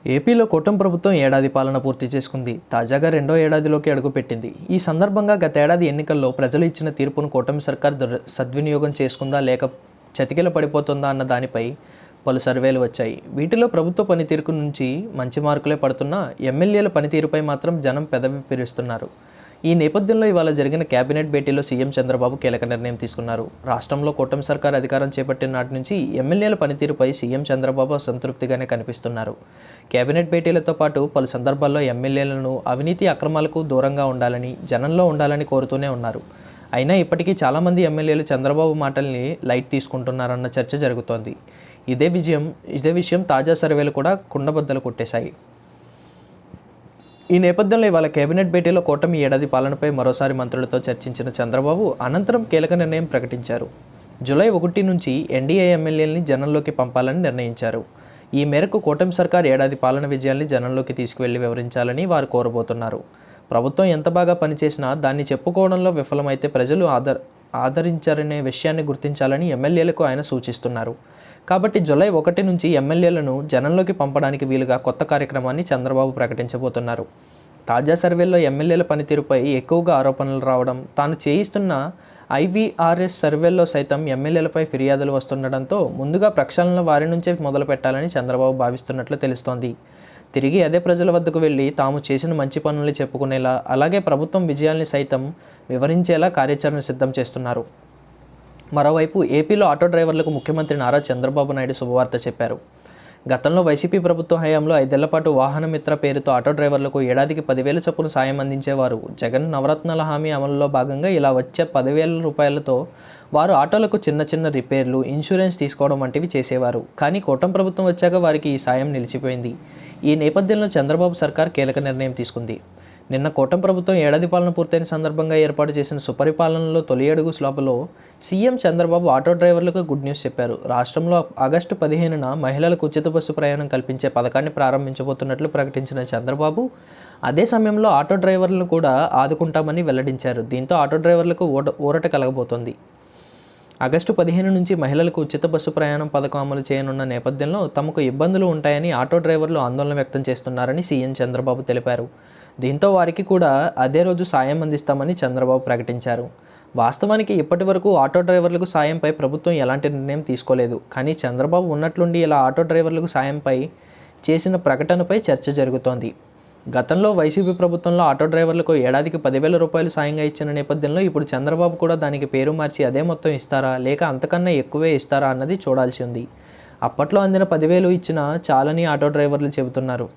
ఏపీలో కూటమి ప్రభుత్వం ఏడాది పాలన పూర్తి చేసుకుంది. తాజాగా రెండో ఏడాదిలోకి అడుగుపెట్టింది. ఈ సందర్భంగా గతేడాది ఎన్నికల్లో ప్రజలు ఇచ్చిన తీర్పును కూటమి సర్కార్ సద్వినియోగం చేసుకుందా లేక చతికిల పడిపోతుందా అన్న దానిపై పలు సర్వేలు వచ్చాయి. వీటిలో ప్రభుత్వ పనితీరు నుంచి మంచి మార్కులే పడుతున్నా ఎమ్మెల్యేల పనితీరుపై మాత్రం జనం పెదవి పిరుస్తున్నారు. ఈ నేపథ్యంలో ఇవాళ జరిగిన కేబినెట్ భేటీలో సీఎం చంద్రబాబు కీలక నిర్ణయం తీసుకున్నారు. రాష్ట్రంలో కూటమి సర్కార్ అధికారం చేపట్టిన నాటి నుంచి ఎమ్మెల్యేల పనితీరుపై సీఎం చంద్రబాబు సంతృప్తిగానే కనిపిస్తున్నారు. కేబినెట్ భేటీలతో పాటు పలు సందర్భాల్లో ఎమ్మెల్యేలను అవినీతి అక్రమాలకు దూరంగా ఉండాలని, జనంలో ఉండాలని కోరుతూనే ఉన్నారు. అయినా ఇప్పటికీ చాలామంది ఎమ్మెల్యేలు చంద్రబాబు మాటల్ని లైట్ తీసుకుంటున్నారన్న చర్చ జరుగుతోంది. ఇదే విషయం తాజా సర్వేలు కూడా కుండబద్దలు కొట్టేశాయి. ఈ నేపథ్యంలో ఇవాళ కేబినెట్ భేటీలో కూటమి ఏడాది పాలనపై మరోసారి మంత్రులతో చర్చించిన చంద్రబాబు అనంతరం కీలక నిర్ణయం ప్రకటించారు. జూలై 1 నుంచి ఎన్డీఏ ఎమ్మెల్యేలని జనంలోకి పంపాలని నిర్ణయించారు. ఈ మేరకు కూటమి సర్కార్ ఏడాది పాలన విజయాల్ని జనంలోకి తీసుకువెళ్లి వివరించాలని వారు కోరబోతున్నారు. ప్రభుత్వం ఎంత బాగా పనిచేసినా దాన్ని చెప్పుకోవడంలో విఫలమైతే ప్రజలు ఆదరించారనే విషయాన్ని గుర్తించాలని ఎమ్మెల్యేలకు ఆయన సూచిస్తున్నారు. కాబట్టి జూలై 1 నుంచి ఎమ్మెల్యేలను జనంలోకి పంపడానికి వీలుగా కొత్త కార్యక్రమాన్ని చంద్రబాబు ప్రకటించబోతున్నారు. తాజా సర్వేల్లో ఎమ్మెల్యేల పనితీరుపై ఎక్కువగా ఆరోపణలు రావడం, తాను చేయిస్తున్న ఐవీఆర్ఎస్ సర్వేల్లో సైతం ఎమ్మెల్యేలపై ఫిర్యాదులు వస్తుండడంతో ముందుగా ప్రక్షాళన వారి నుంచే మొదలు పెట్టాలని చంద్రబాబు భావిస్తున్నట్లు తెలుస్తోంది. తిరిగి అదే ప్రజల వద్దకు వెళ్ళి తాము చేసిన మంచి పనుల్ని చెప్పుకునేలా, అలాగే ప్రభుత్వం విజయాల్ని సైతం వివరించేలా కార్యాచరణ సిద్ధం చేస్తున్నారు. మరోవైపు ఏపీలో ఆటో డ్రైవర్లకు ముఖ్యమంత్రి నారా చంద్రబాబు నాయుడు శుభవార్త చెప్పారు. గతంలో వైసీపీ ప్రభుత్వ హయాంలో 5 ఏళ్ల పాటు వాహన మిత్ర పేరుతో ఆటో డ్రైవర్లకు ఏడాదికి 10,000 చొప్పున సాయం అందించేవారు. జగన్ నవరత్నాల హామీ అమలులో భాగంగా ఇలా వచ్చే 10,000 రూపాయలతో వారు ఆటోలకు చిన్న రిపేర్లు, ఇన్సూరెన్స్ తీసుకోవడం వంటివి చేసేవారు. కానీ కూటమి ప్రభుత్వం వచ్చాక వారికి ఈ సాయం నిలిచిపోయింది. ఈ నేపథ్యంలో చంద్రబాబు సర్కార్ కీలక నిర్ణయం తీసుకుంది. నిన్న కూటమి ప్రభుత్వం ఏడాది పాలన పూర్తయిన సందర్భంగా ఏర్పాటు చేసిన సుపరిపాలనలో తొలి అడుగు సభలో సీఎం చంద్రబాబు ఆటో డ్రైవర్లకు గుడ్ న్యూస్ చెప్పారు. రాష్ట్రంలో ఆగస్టు 15న మహిళలకు ఉచిత బస్సు ప్రయాణం కల్పించే పథకాన్ని ప్రారంభించబోతున్నట్లు ప్రకటించిన చంద్రబాబు అదే సమయంలో ఆటో డ్రైవర్లను కూడా ఆదుకుంటామని వెల్లడించారు. దీంతో ఆటో డ్రైవర్లకు ఊరట కలగబోతోంది. ఆగస్టు 15 నుంచి మహిళలకు ఉచిత బస్సు ప్రయాణం పథకం అమలు చేయనున్న నేపథ్యంలో తమకు ఇబ్బందులు ఉంటాయని ఆటో డ్రైవర్లు ఆందోళన వ్యక్తం చేస్తున్నారని సీఎం చంద్రబాబు తెలిపారు. దీంతో వారికి కూడా అదే రోజు సాయం అందిస్తామని చంద్రబాబు ప్రకటించారు. వాస్తవానికి ఇప్పటి వరకు ఆటో డ్రైవర్లకు సాయంపై ప్రభుత్వం ఎలాంటి నిర్ణయం తీసుకోలేదు. కానీ చంద్రబాబు ఉన్నట్లుండి ఇలా ఆటో డ్రైవర్లకు సాయంపై చేసిన ప్రకటనపై చర్చ జరుగుతోంది. గతంలో వైసీపీ ప్రభుత్వంలో ఆటో డ్రైవర్లకు ఏడాదికి 10,000 రూపాయలు సాయంగా ఇచ్చిన నేపథ్యంలో ఇప్పుడు చంద్రబాబు కూడా దానికి పేరు మార్చి అదే మొత్తం ఇస్తారా లేక అంతకన్నా ఎక్కువే ఇస్తారా అన్నది చూడాల్సి ఉంది. అప్పట్లో అందిన 10,000 ఇచ్చినా చాలని ఆటో డ్రైవర్లు చెబుతున్నారు.